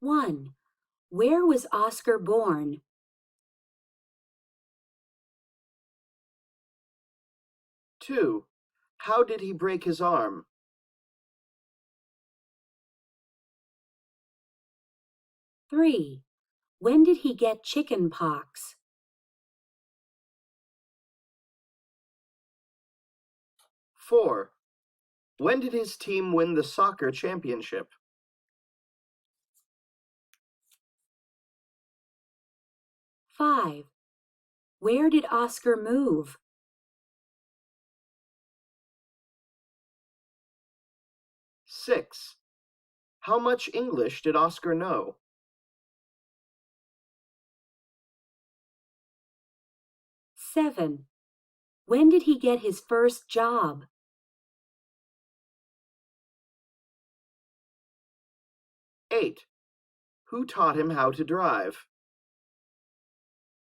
1. Where was Oscar born? 2. How did he break his arm? 3. When did he get chicken pox? 4. When did his team win the soccer championship? 5. Where did Oscar move? 6. How much English did Oscar know? 7. When did he get his first job? 8. Who taught him how to drive?